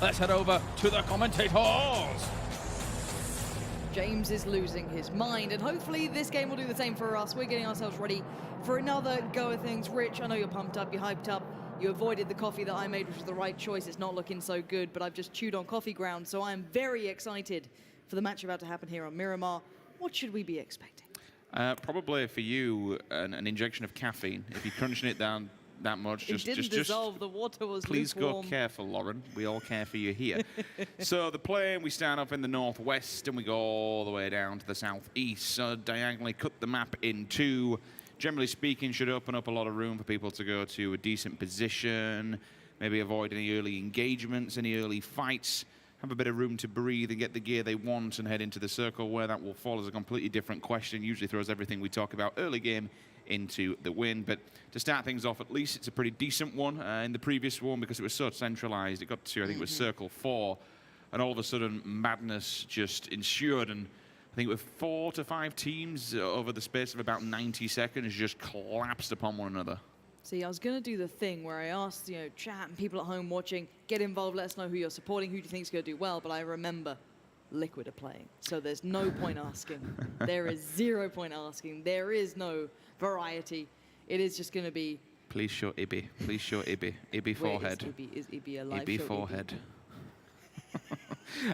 Let's head over to the commentators. James is losing his mind, and hopefully this game will do the same for us. We're getting ourselves ready for another go of things. Rich, I know you're pumped up, you're hyped up. You avoided the coffee that I made, which was the right choice. It's not looking so good, but I've just chewed on coffee ground, so I'm very excited for the match about to happen here on Miramar. What should we be expecting? Probably for you, an injection of caffeine. If you're crunching it down that much, it didn't dissolve. The water was please lukewarm. go careful, Lauren. We all care for you here. So the plane, we start off in the northwest and we go all the way down to the southeast. So diagonally cut the map in two. Generally speaking, should open up a lot of room for people to go to a decent position, maybe avoid any early engagements, any early fights, have a bit of room to breathe and get the gear they want and head into the circle. Where that will fall is a completely different question. Usually throws everything we talk about early game into the win. But to start things off, at least it's a pretty decent one. In the previous one, because it was so centralized, it got to, I think it was Circle 4, and all of a sudden madness just ensued, and I think with 4 to 5 teams over the space of about 90 seconds just collapsed upon one another. See, I was going to do the thing where I asked, chat and people at home watching, get involved, let us know who you're supporting, who do you think is going to do well, but I remember Liquid are playing, so there's no point asking. There is 0 point asking. There is no variety. It is just going to be... Please show Ibby. Please show Ibby. Ibby forehead. Is Ibby alive? Ibby forehead.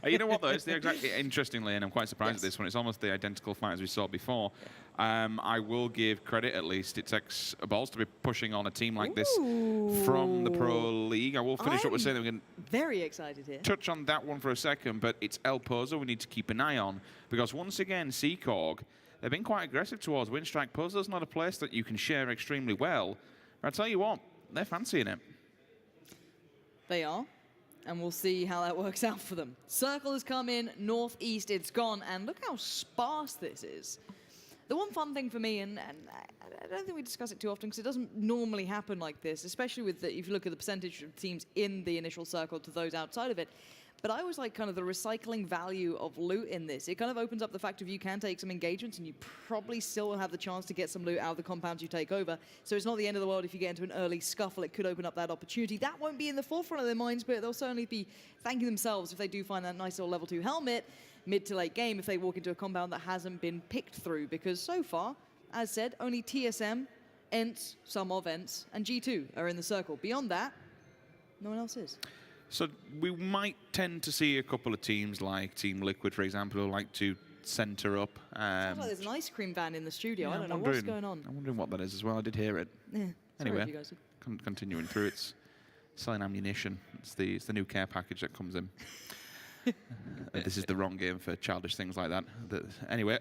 You know what, though? It's the exact, interestingly, and I'm quite surprised at this one, it's almost the identical fight as we saw before. I will give credit, at least. It takes balls to be pushing on a team like this from the Pro League. I will finish what we're saying. We're going very excited here. Touch on that one for a second, but it's El Pozo we need to keep an eye on, because once again, Seekorg, they've been quite aggressive towards Winstrike. Pozo's not a place that you can share extremely well. But I tell you what, they're fancying it. They are. And we'll see how that works out for them. Circle has come in, northeast, it's gone, and look how sparse this is. The one fun thing for me, and I don't think we discuss it too often because it doesn't normally happen like this, especially with if you look at the percentage of teams in the initial circle to those outside of it. But I always like kind of the recycling value of loot in this. It kind of opens up the fact of you can take some engagements and you probably still will have the chance to get some loot out of the compounds you take over. So it's not the end of the world if you get into an early scuffle. It could open up that opportunity. That won't be in the forefront of their minds, but they'll certainly be thanking themselves if they do find that nice little level 2 helmet mid to late game if they walk into a compound that hasn't been picked through. Because so far, as said, only TSM, ENCE, some of ENCE, and G2 are in the circle. Beyond that, no one else is. So we might tend to see a couple of teams like Team Liquid, for example, who like to center up. Sounds like there's an ice cream van in the studio. Yeah, I don't know what's going on. I'm wondering what that is as well. I did hear it. Yeah, anyway, continuing through, it's selling ammunition. It's the new care package that comes in. This is the wrong game for childish things like that. Anyway,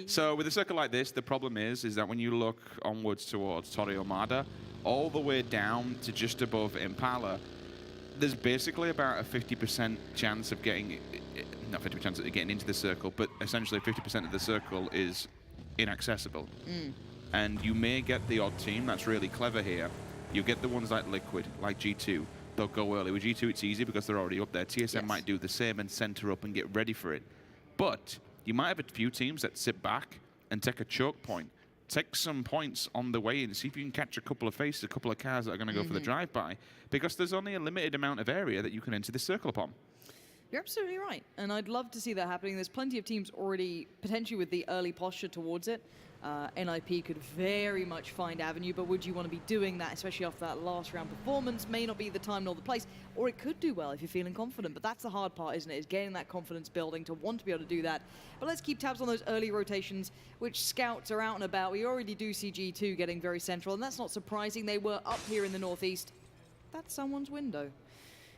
so with a circle like this, the problem is that when you look onwards towards Torreomada, all the way down to just above Impala, there's basically about a 50% chance of getting, not 50% chance of getting into the circle, but essentially 50% of the circle is inaccessible. And you may get the odd team that's really clever here. You get the ones like Liquid, like G2. They'll go early. With G2, it's easy because they're already up there. TSM might do the same and center up and get ready for it. But you might have a few teams that sit back and take a choke point. Take some points on the way and see if you can catch a couple of faces, a couple of cars that are going to go for the drive-by, because there's only a limited amount of area that you can enter the circle upon. You're absolutely right, and I'd love to see that happening. There's plenty of teams already potentially with the early posture towards it. NIP could very much find avenue, but would you want to be doing that, especially after that last round performance? May not be the time nor the place, or it could do well if you're feeling confident, but that's the hard part, isn't it? Is getting that confidence building to want to be able to do that. But let's keep tabs on those early rotations, which scouts are out and about. We already do see G2 getting very central, and that's not surprising. They were up here in the northeast. That's someone's window.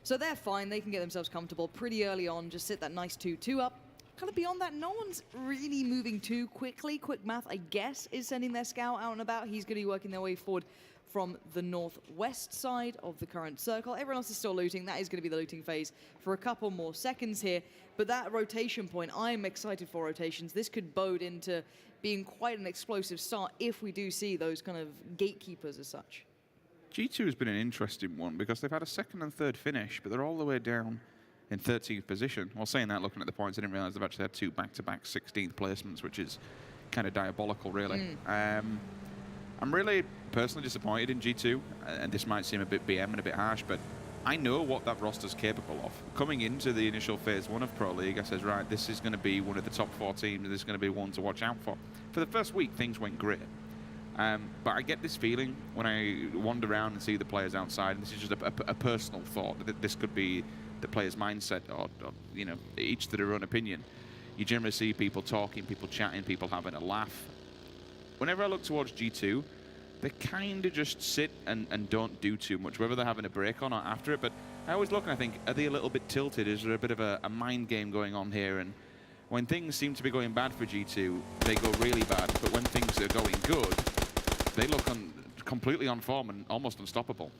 So they're fine, they can get themselves comfortable pretty early on, just sit that nice 2-2 up. Kind of beyond that, no one's really moving too quickly. Quickmath, I guess, is sending their scout out and about. He's going to be working their way forward from the northwest side of the current circle. Everyone else is still looting. That is going to be the looting phase for a couple more seconds here. But that rotation point, I'm excited for rotations. This could bode into being quite an explosive start if we do see those kind of gatekeepers as such. G2 has been an interesting one because they've had a second and third finish, but they're all the way down in 13th position. Well, saying that, looking at the points, I didn't realize they've actually had 2 back-to-back 16th placements, which is kind of diabolical, really. I'm really personally disappointed in G2, and this might seem a bit BM and a bit harsh, but I know what that roster's capable of. Coming into the initial phase 1 of Pro League, I says, right, this is going to be one of the top 4 teams, and this is going to be one to watch out for. For the first week, things went great. But I get this feeling when I wander around and see the players outside, and this is just a personal thought, that this could be the player's mindset, or you know, each to their own opinion. You generally see people talking, people chatting, people having a laugh. Whenever I look towards G2, they kind of just sit and don't do too much, whether they're having a break or not after it. But I always look and I think, are they a little bit tilted? Is there a bit of a mind game going on here? And when things seem to be going bad for G2, they go really bad. But when things are going good, they look completely on form and almost unstoppable.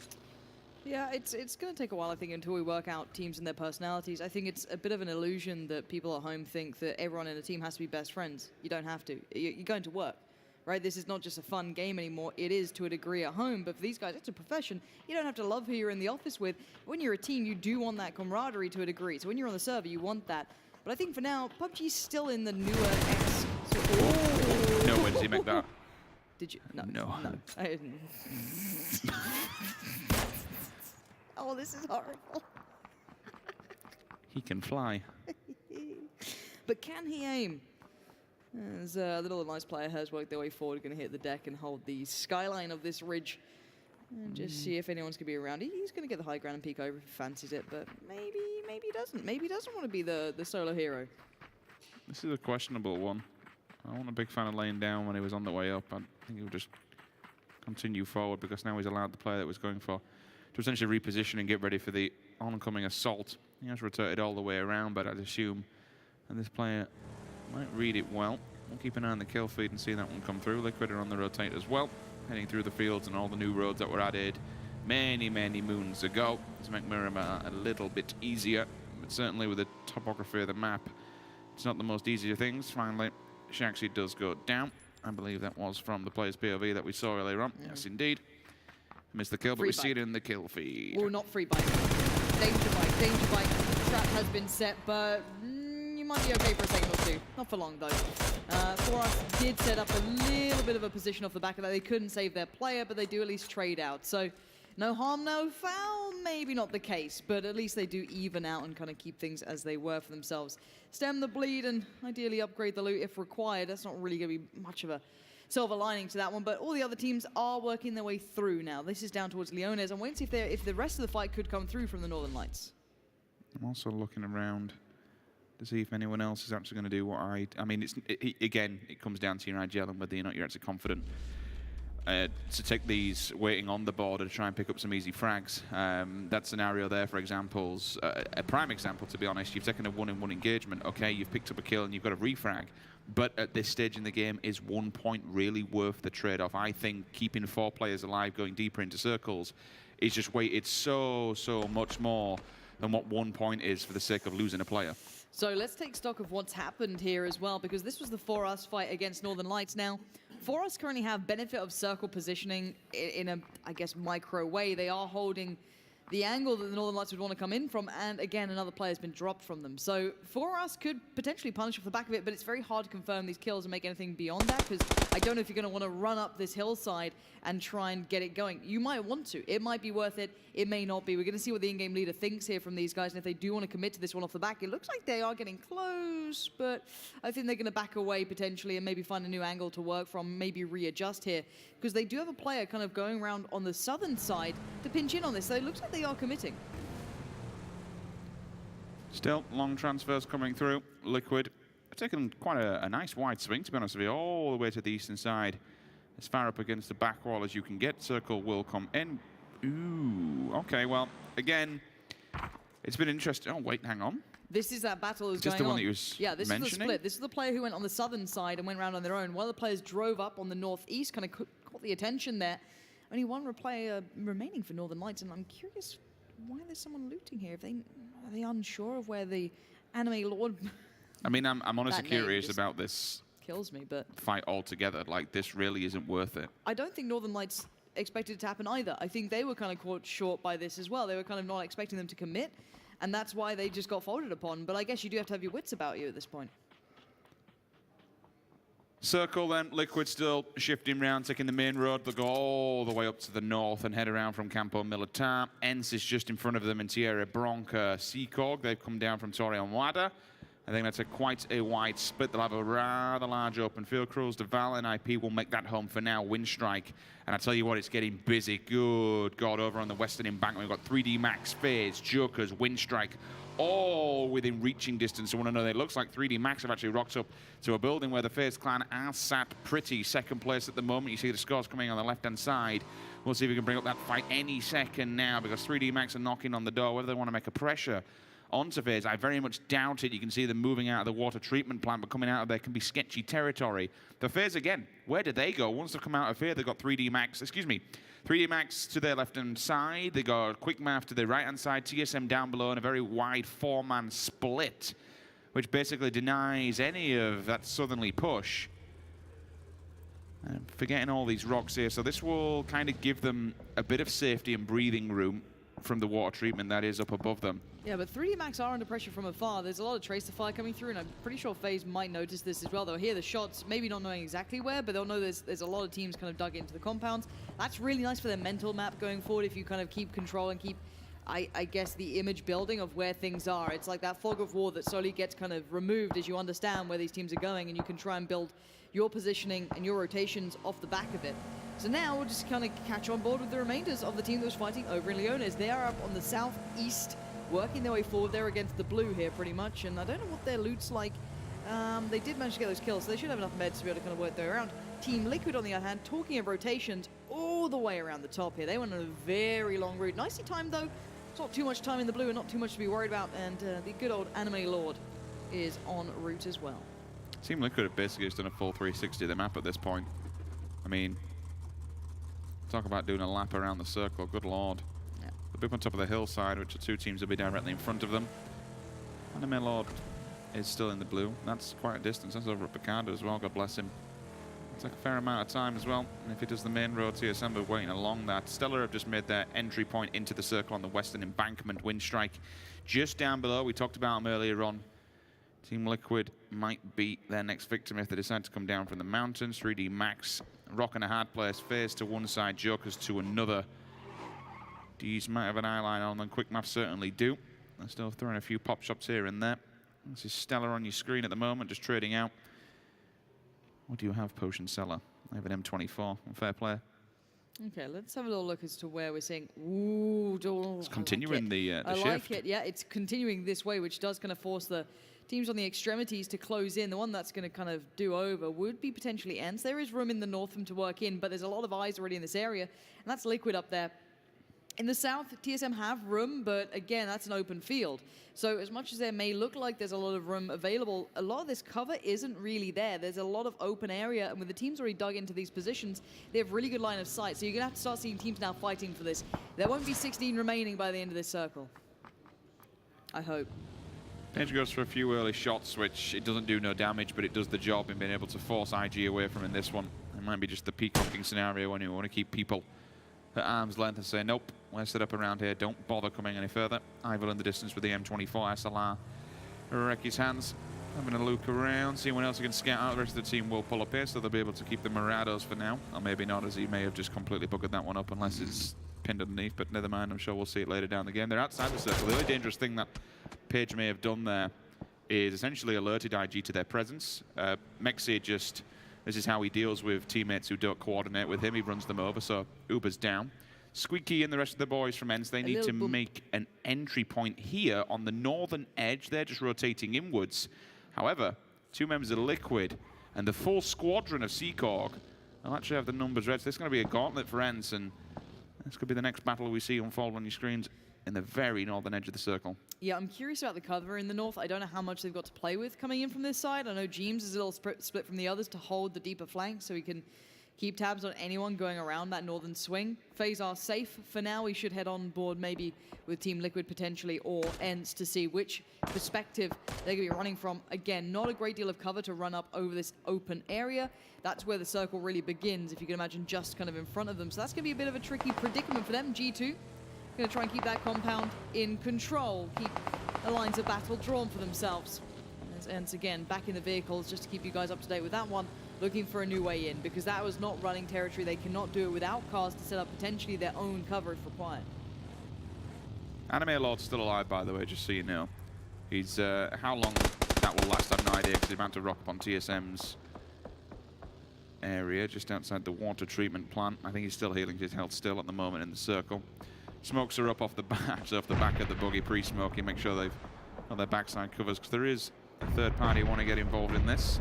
Yeah, it's going to take a while, I think, until we work out teams and their personalities. I think it's a bit of an illusion that people at home think that everyone in a team has to be best friends. You don't have to. You're going to work. Right, this is not just a fun game anymore. It is to a degree at home, but for these guys, it's a profession. You don't have to love who you're in the office with. When you're a team, you do want that camaraderie to a degree. So when you're on the server, you want that. But I think for now, PUBG's still in the newer X. No, when did he make that? Did you? No. No. I didn't. Oh, this is horrible. He can fly. But can he aim? As the little nice player has worked their way forward, going to hit the deck and hold the skyline of this ridge. And just see if anyone's going to be around. He's going to get the high ground and peek over if he fancies it, but maybe he doesn't. Maybe he doesn't want to be the solo hero. This is a questionable one. I wasn't a big fan of laying down when he was on the way up. I think he would just continue forward, because now he's allowed the player that was going for to essentially reposition and get ready for the oncoming assault. He has rotated all the way around, but I'd assume that this player might read it well. We'll keep an eye on the kill feed and see that one come through. Liquid are on the rotate as well, heading through the fields and all the new roads that were added many moons ago to make Miramar a little bit easier. But certainly with the topography of the map, it's not the most easy of things. Finally, Shaxi does go down. I believe that was from the player's POV that we saw earlier on. Yes, indeed. Missed the kill, but we see it in the kill feed. Well, not free bite. Danger bite. Danger bite. Trap has been set, but you might be okay for a second or two. Not for long, though. For us, did set up a little bit of a position off the back of that. They couldn't save their player, but they do at least trade out. So no harm, no foul. Maybe not the case, but at least they do even out and kind of keep things as they were for themselves. Stem the bleed and ideally upgrade the loot if required. That's not really going to be much of a silver lining to that one, but all the other teams are working their way through now. This is down towards Leones, and wait to see if the rest of the fight could come through from the Northern Lights. I'm also looking around to see if anyone else is actually going to do what I mean, again, it comes down to your IGL and whether or not you're actually confident to take these waiting on the border to try and pick up some easy frags. That scenario there, for example, is a prime example, to be honest. You've taken a one-in-one engagement. Okay, you've picked up a kill and you've got a refrag. But at this stage in the game, is 1 point really worth the trade-off? I think keeping 4 players alive, going deeper into circles, is just weighted so much more than what 1 point is for the sake of losing a player. So let's take stock of what's happened here as well, because this was the 4US fight against Northern Lights. Now, 4US currently have benefit of circle positioning in a, I guess, micro way. They are holding the angle that the Northern Lights would want to come in from, and again, another player has been dropped from them. So 4US could potentially punish off the back of it, but it's very hard to confirm these kills and make anything beyond that, because I don't know if you're going to want to run up this hillside and try and get it going. You might want to. It might be worth it. It may not be. We're going to see what the in-game leader thinks here from these guys, and if they do want to commit to this one off the back, it looks like they are getting close, but I think they're going to back away potentially and maybe find a new angle to work from, maybe readjust here, because they do have a player kind of going around on the southern side to pinch in on this, so it looks like they are committing. Still, long transfers coming through. Liquid taking quite a nice wide swing, to be honest with you, all the way to the eastern side. As far up against the back wall as you can get. Circle will come in. Ooh, okay, well, again, it's been interesting. Oh, wait, hang on. This is that battle that's going on. Just the one that you was Yeah, this mentioning? is the split. This is the player who went on the southern side and went around on their own. One of the players drove up on the northeast, kind of caught the attention there. Only one player remaining for Northern Lights, and I'm curious why there's someone looting here. Are they unsure of where the anime lord... I mean, I'm honestly curious about this kills me, but fight altogether. Like, this really isn't worth it. I don't think Northern Lights expected it to happen either. I think they were kind of caught short by this as well. They were kind of not expecting them to commit, and that's why they just got folded upon. But I guess you do have to have your wits about you at this point. Circle then, Liquid still shifting round, taking the main road. They'll go all the way up to the north and head around from Campo Militar. ENCE is just in front of them in Tierra Bronca. Seekorg, they've come down from Torre Almohada. I think that's quite a wide split. They'll have a rather large open field. Cruise to Val and IP will make that home for now. Winstrike. And I tell you what, it's getting busy. Good God, over on the western embankment, we've got 3D Max, FaZe, Jokers, Winstrike, all within reaching distance of one another. It looks like 3D Max have actually rocked up to a building where the FaZe Clan are sat pretty. Second place at the moment. You see the scores coming on the left-hand side. We'll see if we can bring up that fight any second now, because 3D Max are knocking on the door. Whether they want to make a pressure onto FaZe, I very much doubt it. You can see them moving out of the water treatment plant, but coming out of there can be sketchy territory. The FaZe, again, where did they go? Once they've come out of here, they've got 3D Max to their left-hand side. They got Quickmath to their right-hand side, TSM down below, and a very wide four-man split, which basically denies any of that southerly push. And forgetting all these rocks here, so this will kind of give them a bit of safety and breathing room from the water treatment that is up above them. Yeah, but 3D Max are under pressure from afar. There's a lot of tracer fire coming through, and I'm pretty sure FaZe might notice this as well. They'll hear the shots, maybe not knowing exactly where, but they'll know there's a lot of teams kind of dug into the compounds. That's really nice for their mental map going forward if you kind of keep control and keep, I guess, the image building of where things are. It's like that fog of war that slowly gets kind of removed as you understand where these teams are going, and you can try and build your positioning and your rotations off the back of it. So now we'll just kind of catch on board with the remainders of the team that was fighting over in Leones. They are up on the southeast, working their way forward. They're against the blue here pretty much, and I don't know what their loot's like. They did manage to get those kills, so they should have enough meds to be able to kind of work their way around. Team Liquid, on the other hand, talking of rotations all the way around the top here. They went on a very long route. Nicely timed, though. It's not too much time in the blue and not too much to be worried about, and the good old Anime Lord is en route as well. Team Liquid have basically just done a full 360 of the map at this point. I mean, talk about doing a lap around the circle, good lord. Yeah. The big on top of the hillside, which the two teams will be directly in front of them. Anime Lord is still in the blue. That's quite a distance. That's over at Picardo as well, God bless him. It's like a fair amount of time as well. And if he does the main road, TSM are waiting along that. Stellar have just made their entry point into the circle on the western embankment. Winstrike just down below. We talked about him earlier on. Team Liquid might be their next victim if they decide to come down from the mountains. 3D Max rocking a hard place. FaZe to one side, Jokers to another. These might have an eyeline on them. Quickmath certainly do. They're still throwing a few pop shots here and there. This is Stellar on your screen at the moment, just trading out. What do you have, Potion Seller? I have an M24. Fair play. Okay, let's have a little look as to where we're seeing. Ooh, it's continuing the shift. I like it. Yeah, it's continuing this way, which does kind of force the teams on the extremities to close in. The one that's going to kind of do over would be potentially ENCE. There is room in the north for them to work in, but there's a lot of eyes already in this area, and that's Liquid up there. In the south, TSM have room, but again, that's an open field. So as much as there may look like there's a lot of room available, a lot of this cover isn't really there. There's a lot of open area, and with the teams already dug into these positions, they have really good line of sight. So you're going to have to start seeing teams now fighting for this. There won't be 16 remaining by the end of this circle. I hope. Page goes for a few early shots, which it doesn't do no damage, but it does the job in being able to force IG away from in this one. It might be just the peacocking scenario when you want to keep people at arm's length and say, nope, let's set up around here, don't bother coming any further. Ival in the distance with the M24, SLR. Reki's hands, having a look around, see anyone else who can scout out. The rest of the team will pull up here, so they'll be able to keep the Mirados for now. Or maybe not, as he may have just completely buggered that one up unless it's pinned underneath, but never mind, I'm sure we'll see it later down the game. They're outside the circle. The only dangerous thing that Page may have done there is essentially alerted IG to their presence. Mexi just, this is how he deals with teammates who don't coordinate with him. He runs them over, so Uber's down. Squeaky and the rest of the boys from ENCE, they need to make an entry point here on the northern edge. They're just rotating inwards. However, two members of Liquid and the full squadron of Seekorg will actually have the numbers read. So this is going to be a gauntlet for ENCE, and this could be the next battle we see unfold on your screens in the very northern edge of the circle. Yeah, I'm curious about the cover in the north. I don't know how much they've got to play with coming in from this side. I know James is a little split from the others to hold the deeper flank, so he can keep tabs on anyone going around that northern swing. FaZe are safe for now. We should head on board maybe with Team Liquid potentially, or ENCE, to see which perspective they're going to be running from. Again, not a great deal of cover to run up over this open area. That's where the circle really begins, if you can imagine, just kind of in front of them. So that's going to be a bit of a tricky predicament for them. G2 going to try and keep that compound in control, keep the lines of battle drawn for themselves. As ENCE again back in the vehicles, just to keep you guys up to date with that one. looking for a new way in, because that was not running territory. They cannot do it without cars to set up potentially their own cover if required. Anime Lord's still alive, by the way, just so you know. He's, how long that will last, I have no idea, because he's about to rock up on TSM's area, just outside the water treatment plant. I think he's still healing his health still at the moment in the circle. Smokes are up off the back of the buggy, pre-smoking, make sure they've got their backside covers, because there is a third party who want to get involved in this.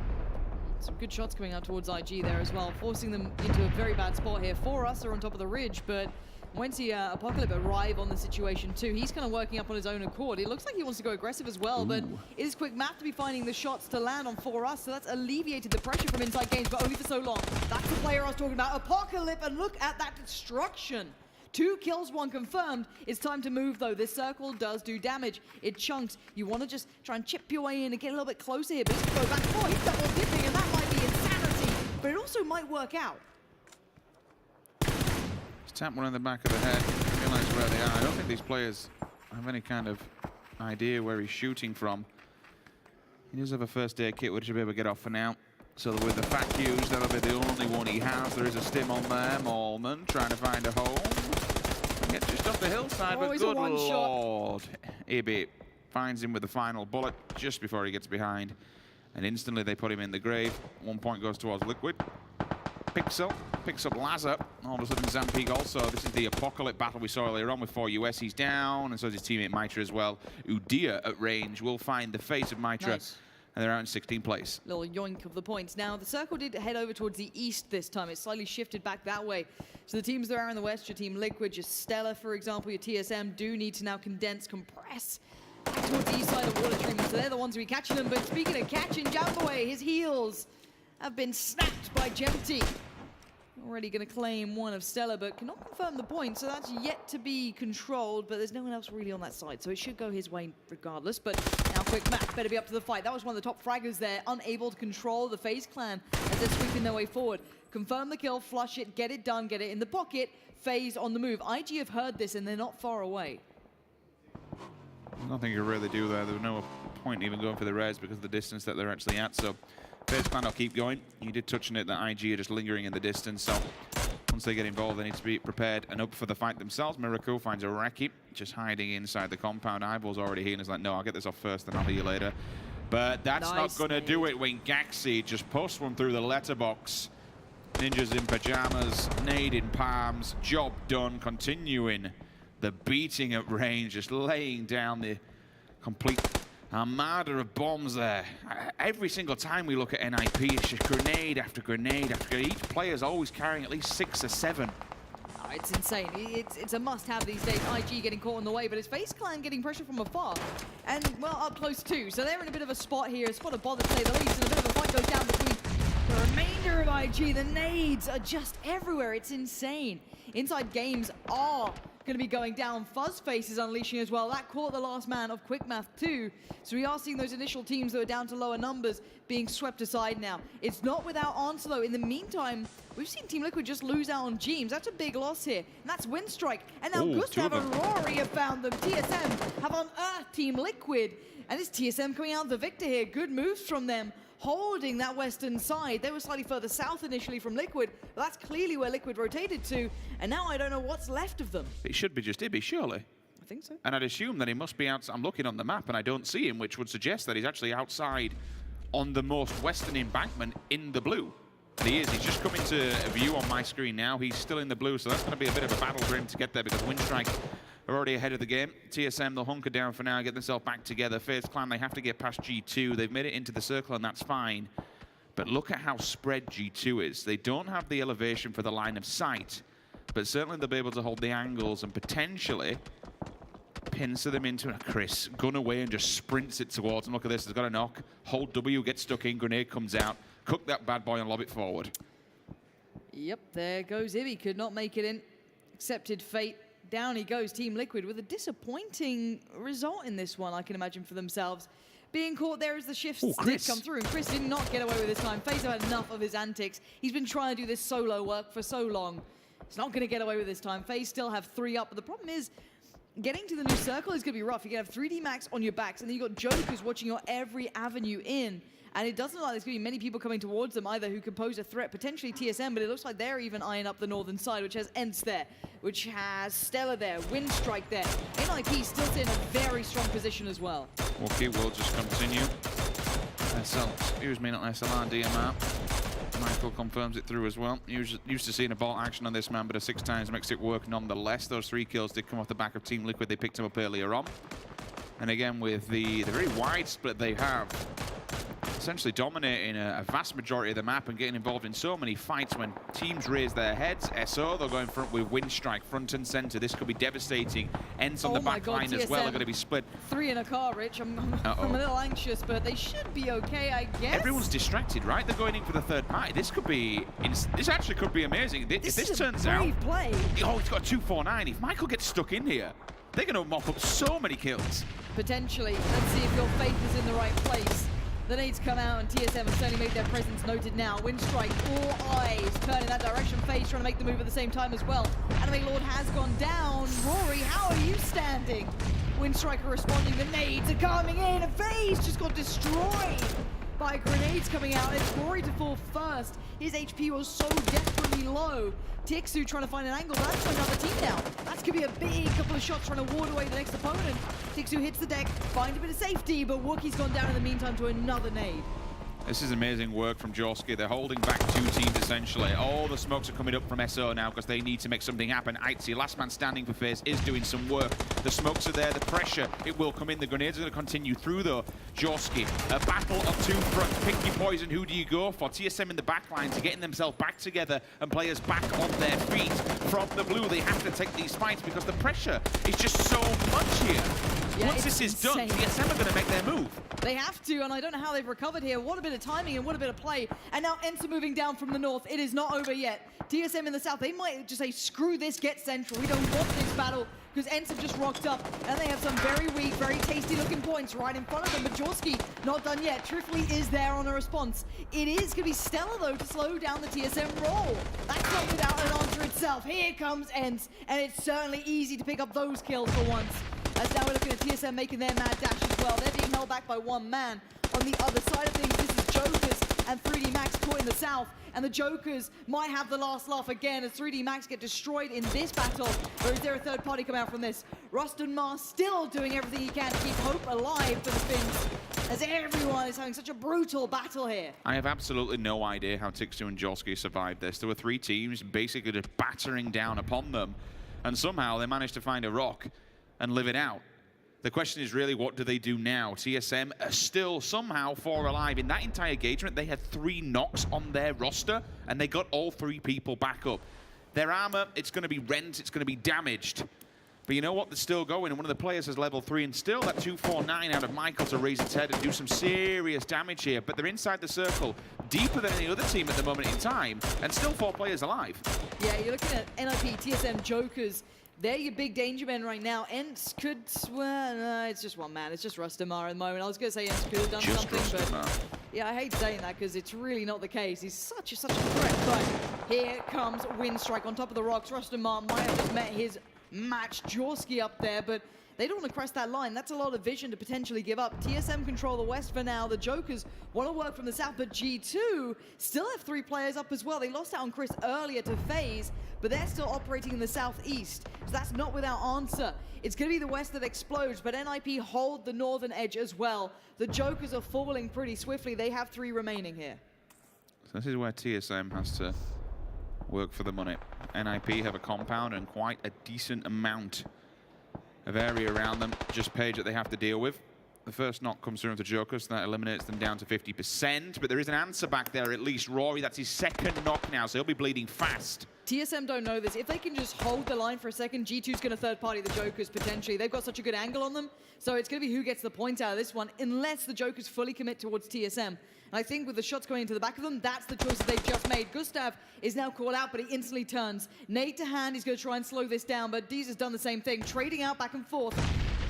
Some good shots coming out towards IG there as well, forcing them into a very bad spot here. For us, they're on top of the ridge, but once Apocalypse arrive on the situation too, he's kind of working up on his own accord. It looks like he wants to go aggressive as well, but it is Quickmath to be finding the shots to land on For Us, so that's alleviated the pressure from InsideGames, but only for so long. That's the player I was talking about, Apocalypse, and look at that destruction. 2 kills, 1 confirmed. It's time to move though. This circle does do damage. It chunks. You want to just try and chip your way in and get a little bit closer here, but he's going to go back. Oh, he's double dipping, and that might be insanity, but it also might work out. Just tap one in the back of the head, realize where they are. I don't think these players have any kind of idea where he's shooting from. He does have a first aid kit, which he'll be able to get off for now. So with the fat Qs, that'll be the only one he has. There is a stim on there. Malman trying to find a hole. Gets just off the hillside, but good lord. Ibi finds him with the final bullet just before he gets behind. And instantly they put him in the grave. 1 point goes towards Liquid. Picks up Lazar. All of a sudden Zampeak also. This is the Apocalypse battle we saw earlier on with 4US. He's down, and so is his teammate Mitra as well. Udia at range will find the face of Mitra. Nice. And they're out in 16th place. Little yoink of the points. Now, the circle did head over towards the east this time. It slightly shifted back that way. So the teams that are in the west, your Team Liquid, your Stella, for example, your TSM, do need to now condense, compress back towards the east side of water treatment. So they're the ones who be catching them. But speaking of catching, Jambaway, his heels have been snapped by Gemty. Already going to claim one of Stella, but cannot confirm the point, so that's yet to be controlled, but there's no one else really on that side, so it should go his way regardless. But now Quickmath better be up to the fight. That was one of the top fraggers there, unable to control the FaZe Clan as they're sweeping their way forward. Confirm the kill, flush it, get it done, get it in the pocket. FaZe on the move. IG have heard this, and they're not far away. I don't think you really do there. There's no point even going for the res because of the distance that they're actually at, so FaZe Clan will keep going. You did touch on it that IG are just lingering in the distance, so once they get involved, they need to be prepared and up for the fight themselves. Miracle finds a Reki just hiding inside the compound. Eyeball's already healing. He's like, no, I'll get this off first, then I'll heal you later. But that's not going to do it when Gaxi just posts one through the letterbox. Ninjas in pajamas, nade in palms, job done, continuing the beating at range, just laying down the complete armada of bombs there. Every single time we look at NIP, it's just grenade after grenade after grenade. Each player's always carrying at least 6 or 7. Oh, it's insane. It's a must-have these days. IG getting caught in the way, but it's FaZe Clan getting pressure from afar. And, well, up close too. So they're in a bit of a spot here, a spot of bother to say the least, and a bit of a fight goes down between the remainder of IG. The nades are just everywhere. It's insane. InsideGames are going to be going down. Fuzzface is unleashing as well. That caught the last man of Quickmath too. So we are seeing those initial teams that are down to lower numbers being swept aside now. It's not without answer though. In the meantime, we've seen Team Liquid just lose out on Jeems. That's a big loss here. And that's Winstrike. And now Gustav and Rory have found them. TSM have unearthed Team Liquid. And it's TSM coming out the victor here. Good moves from them, holding that western side. They were slightly further south initially from Liquid, but that's clearly where Liquid rotated to, and now I don't know what's left of them. It should be just Ibi, surely. I think so. And I'd assume that he must be outside. I'm looking on the map and I don't see him, which would suggest that he's actually outside on the most western embankment in the blue. And he is. He's just coming to view on my screen now. He's still in the blue, so that's going to be a bit of a battle for him to get there because Winstrike are already ahead of the game. TSM, they'll hunker down for now, get themselves back together. FaZe Clan, they have to get past G2. They've made it into the circle, and that's fine. But look at how spread G2 is. They don't have the elevation for the line of sight, but certainly they'll be able to hold the angles and potentially pincer them into a Chris. Gun away and just sprints it towards them. Look at this, they've got a knock. Hold W, gets stuck in, grenade comes out. Cook that bad boy and lob it forward. Yep, there goes Ibi. Could not make it in. Accepted fate. Down he goes, Team Liquid, with a disappointing result in this one, I can imagine, for themselves. Being caught there as the shifts did come through, and Chris did not get away with this time. FaZe have had enough of his antics. He's been trying to do this solo work for so long. He's not going to get away with this time. FaZe still have 3 up, but the problem is getting to the new circle is going to be rough. You're going to have 3D Max on your backs, and then you've got Jokers watching your every avenue in. And it doesn't look like there's going to be many people coming towards them either who could pose a threat, potentially TSM, but it looks like they're even eyeing up the northern side, which has ENCE there, which has Stellar there, Winstrike there. NIP still in a very strong position as well. Okay, we'll just continue. Excuse me, not SLR, DMR. Michael confirms it through as well. Used to seeing a bolt action on this man, but a 6 times makes it work nonetheless. Those 3 kills did come off the back of Team Liquid. They picked him up earlier on. And again, with the very wide split they have, essentially dominating a vast majority of the map and getting involved in so many fights when teams raise their heads. SO, they'll go in front with Winstrike, front and center. This could be devastating. ENCE on the back line as well are going to be split. 3 in a car, Rich. I'm a little anxious, but they should be okay, I guess. Everyone's distracted, right? They're going in for the third party. This actually could be amazing. If this turns out... play. Oh, it's got a 249. If Michael gets stuck in here, they're going to mop up so many kills. Potentially. Let's see if your faith is in the right place. The nades come out, and TSM has certainly made their presence noted now. Winstrike, all eyes turn in that direction. FaZe trying to make the move at the same time as well. Anime Lord has gone down. Rory, how are you standing? Winstrike responding. The nades are coming in, and FaZe just got destroyed by grenades coming out. It's Rory to fall first. His HP was so desperately low. Tixu trying to find an angle. That's for another team now. That's going to be a big couple of shots trying to ward away the next opponent. Tixu hits the deck, finds a bit of safety, but Wookie's gone down in the meantime to another nade. This is amazing work from Jorski. They're holding back 2 teams essentially. All the smokes are coming up from SO now because they need to make something happen. InsideGames, last man standing for FaZe, is doing some work. The smokes are there, the pressure, it will come in. The grenades are going to continue through though. Jorski, a battle of 2 fronts. Pick your poison, who do you go for? TSM in the back line to getting themselves back together and players back on their feet. From the blue, they have to take these fights because the pressure is just so much here. Yeah, once this is done, TSM are going to make their move. They have to, and I don't know how they've recovered here. What a bit of timing and what a bit of play. And now ENCE moving down from the north. It is not over yet. TSM in the south, they might just say, screw this, get central. We don't want this battle, because ENCE have just rocked up, and they have some very weak, very tasty looking points right in front of them. But Jorski, not done yet. Truthfully is there on a response. It is going to be Stellar, though, to slow down the TSM roll. That's not without an answer itself. Here comes ENCE, and it's certainly easy to pick up those kills for once. As now we're looking at TSM making their mad dash as well. They're being held back by 1 man. On the other side of things, this is Jokers and 3D Max caught in the south. And the Jokers might have the last laugh again as 3D Max get destroyed in this battle. Or is there a third party come out from this? Rustin still doing everything he can to keep hope alive for the Finns, as everyone is having such a brutal battle here. I have absolutely no idea how Tixu and Jorski survived this. There were 3 teams basically just battering down upon them. And somehow they managed to find a rock and live it out. The question is really, what do they do now? TSM are still somehow 4 alive. In that entire engagement, they had 3 knocks on their roster, and they got all 3 people back up. Their armor, it's going to be rent, it's going to be damaged. But you know what? They're still going, and one of the players has level 3, and still that 249 out of Michael to raise its head and do some serious damage here. But they're inside the circle, deeper than any other team at the moment in time, and still 4 players alive. Yeah, you're looking at NIP, TSM, Jokers. They're your big danger men right now. ENCE could, well, no, it's just 1 man. It's just Rustamar at the moment. I was going to say ENCE could have done just something, Rustamar. But yeah, I hate saying that because it's really not the case. He's such a threat. But here comes Winstrike on top of the rocks. Rustamar might have just met his match. Jorski up there, but they don't want to crest that line. That's a lot of vision to potentially give up. TSM control the west for now. The Jokers want to work from the south, but G2 still have 3 players up as well. They lost out on Chris earlier to FaZe, but they're still operating in the southeast. So that's not without answer. It's going to be the west that explodes, but NIP hold the northern edge as well. The Jokers are falling pretty swiftly. They have 3 remaining here. So this is where TSM has to work for the money. NIP have a compound and quite a decent amount of area around them, just Page that they have to deal with. The first knock comes through into Jokers, so that eliminates them down to 50%, but there is an answer back there, at least Rory. That's his 2nd knock now, so he'll be bleeding fast. TSM don't know this. If they can just hold the line for a second, G2's going to third party the Jokers potentially. They've got such a good angle on them, so it's going to be who gets the point out of this one, unless the Jokers fully commit towards TSM. And I think with the shots going into the back of them, that's the choices they've just made. Gustav is now called out, but he instantly turns. Nade to hand, he's going to try and slow this down, but Deez has done the same thing, trading out back and forth.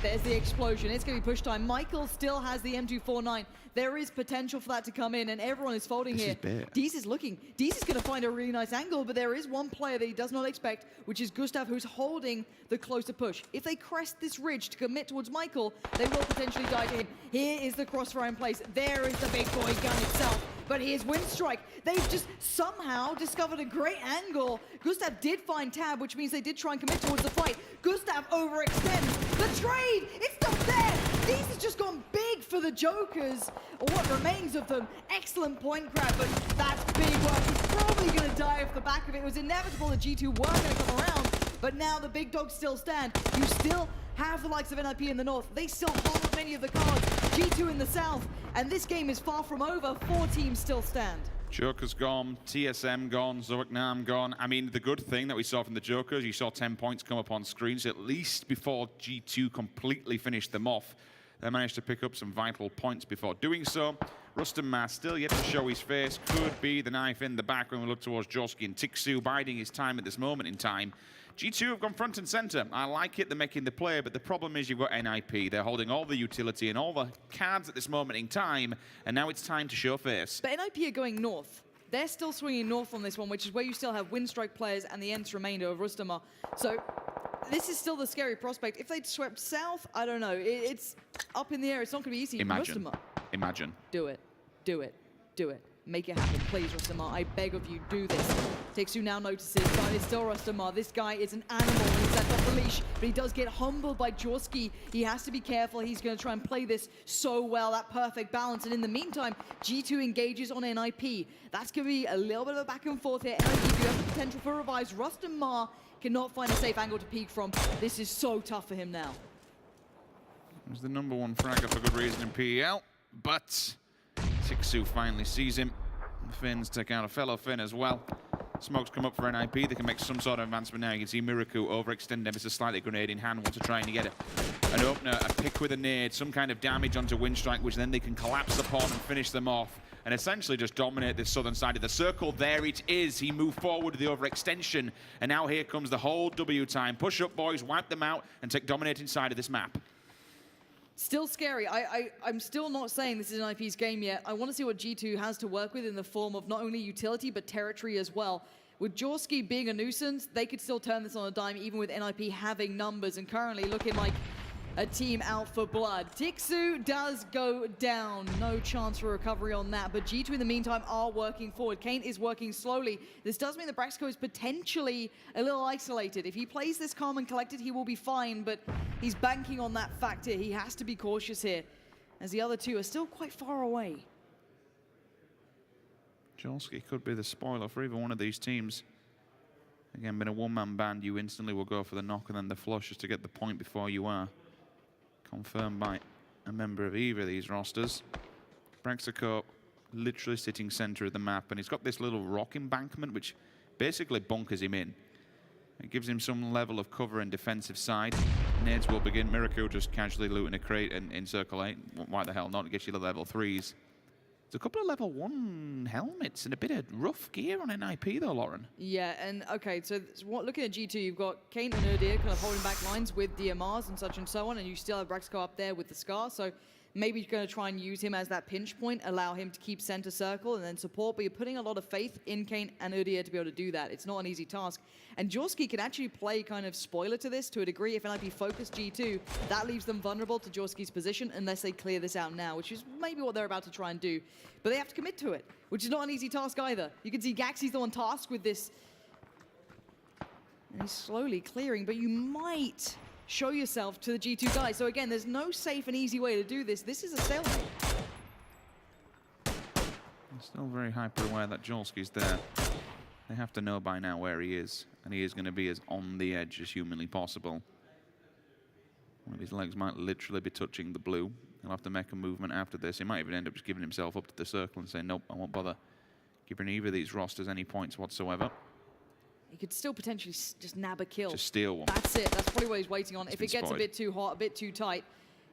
There's the explosion. It's going to be push time. Michael still has the M249. There is potential for that to come in, and everyone is folding here. Deez is looking. Deez is going to find a really nice angle, but there is one player that he does not expect, which is Gustav, who's holding the closer push. If they crest this ridge to commit towards Michael, they will potentially die to him. Here is the crossfire in place. There is the big boy gun itself. But here's Winstrike. They've just somehow discovered a great angle. Gustav did find Tab, which means they did try and commit towards the fight. Gustav overextends. The trade! It's not there! These has just gone big for the Jokers, or what remains of them. Excellent point grab, but that's big work. He's probably going to die off the back of it. It was inevitable that G2 were going to come around, but now the big dogs still stand. You still have the likes of NIP in the north. They still hold many of the cards. G2 in the south, and this game is far from over. 4 teams still stand. Joker's gone, TSM gone, Zoekt, Naam gone. I mean, the good thing that we saw from the Jokers, you saw 10 points come up on screens, at least before G2 completely finished them off. They managed to pick up some vital points before doing so. Rustamar still yet to show his face. Could be the knife in the back when we look towards Joski and Tiksu, biding his time at this moment in time. G2 have gone front and center. I like it, they're making the play, but the problem is you've got NIP. They're holding all the utility and all the cards at this moment in time, and now it's time to show face. But NIP are going north. They're still swinging north on this one, which is where you still have Winstrike players and the ENCE remainder of Rustamar. So this is still the scary prospect. If they'd swept south, I don't know. It's up in the air. It's not going to be easy. Imagine. Rustamar. Imagine. Do it. Do it. Do it. Make it happen, please, Rustamar. I beg of you, do this. Tiksu now notices, but it's still Rustamar. This guy is an animal. He's left off the leash, but he does get humbled by Joski. He has to be careful. He's going to try and play this so well, that perfect balance. And in the meantime, G2 engages on NIP. That's going to be a little bit of a back and forth here. NIP do have the potential for revives. Rustamar cannot find a safe angle to peek from. This is so tough for him now. He's the #1 fragger for good reason in PEL, but Tiksu finally sees him. The Finns take out a fellow Finn as well. Smokes come up for NIP. They can make some sort of advancement now. You can see Miraku overextend ever so slightly, grenade in hand, wants to try and get an opener, a pick with a nade, some kind of damage onto Winstrike, which then they can collapse upon and finish them off and essentially just dominate this southern side of the circle. There it is. He moved forward with the overextension, and now here comes the whole W time. Push up, boys, wipe them out, and take dominating side of this map. Still scary. I'm still not saying this is NIP's game yet. I want to see what G2 has to work with in the form of not only utility, but territory as well. With Joski being a nuisance, they could still turn this on a dime, even with NIP having numbers and currently looking like a team out for blood. Tiksu does go down. No chance for recovery on that, but G2 in the meantime are working forward. Kane is working slowly. This does mean that Braxco is potentially a little isolated. If he plays this calm and collected, he will be fine, but he's banking on that factor. He has to be cautious here, as the other two are still quite far away. Jolski could be the spoiler for either one of these teams. Again, being a one-man band, you instantly will go for the knock and then the flush just to get the point before you are confirmed by a member of either of these rosters. Braxico literally sitting center of the map, and he's got this little rock embankment which basically bunkers him in. It gives him some level of cover and defensive side. Nades will begin. Miracle just casually looting a crate in Circle 8. Why the hell not? It gets you the level 3s. There's a couple of level 1 helmets and a bit of rough gear on NIP though, Lauren. Yeah, and okay, so looking at G2, you've got Kane and Udir kind of holding back lines with DMRs and such and so on, and you still have Braxco up there with the Scar, so maybe you're going to try and use him as that pinch point, allow him to keep center circle and then support, but you're putting a lot of faith in Kane and Udir to be able to do that. It's not an easy task. And Joski can actually play kind of spoiler to this to a degree. If NIP focus G2, that leaves them vulnerable to Joski's position unless they clear this out now, which is maybe what they're about to try and do. But they have to commit to it, which is not an easy task either. You can see Gaxy's the one tasked with this. And he's slowly clearing, but you might show yourself to the G2 guys. So again, there's no safe and easy way to do this. This is a stalemate. I'm still very hyper aware that Jolski's there. They have to know by now where he is, and he is going to be as on the edge as humanly possible. One of his legs might literally be touching the blue. He'll have to make a movement after this. He might even end up just giving himself up to the circle and saying, nope, I won't bother giving either of these rosters any points whatsoever. He could still potentially just nab a kill. Just steal one. That's it. That's probably what he's waiting on. If it gets spoiled. a bit too hot, a bit too tight,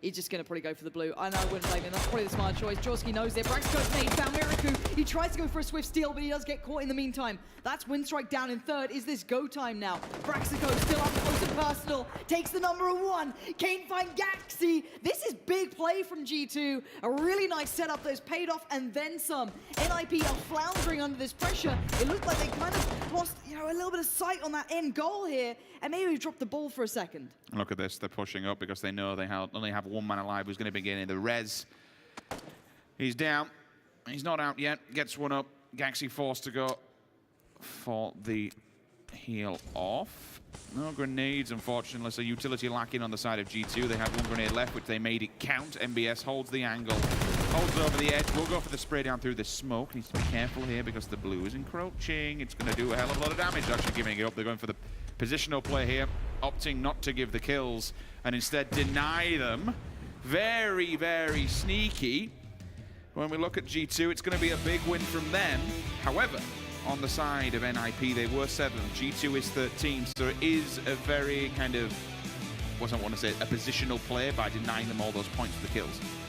he's just going to probably go for the blue. I know, I wouldn't blame him. That's probably the smart choice. Joski knows it. Braxco's nade found Miraku. He tries to go for a swift steal, but he does get caught in the meantime. That's Winstrike down in third. Is this go time now? Braxico still up close to personal. Takes the number 1. Can't find Gaxi. This is big play from G2. A really nice setup that's paid off and then some. NIP are floundering under this pressure. It looked like they kind of lost, a little bit of sight on that end goal here, and maybe dropped the ball for a second. Look at this. They're pushing up because they know they only have 1 man alive who's going to begin in the res. He's down. He's not out yet. Gets one up. Gaxi forced to go for the heal off. No grenades, unfortunately, so utility lacking on the side of G2. They have 1 grenade left, which they made it count. MBS holds the angle, holds over the edge. We'll go for the spray down through the smoke. Needs to be careful here because the blue is encroaching. It's going to do a hell of a lot of damage, actually giving it up. They're going for the positional play here, opting not to give the kills and instead deny them. Very, very sneaky. When we look at G2, it's going to be a big win from them. However, on the side of NIP, they were 7th. G2 is 13th, so it is a very kind of, what I want to say, a positional play by denying them all those points for the kills.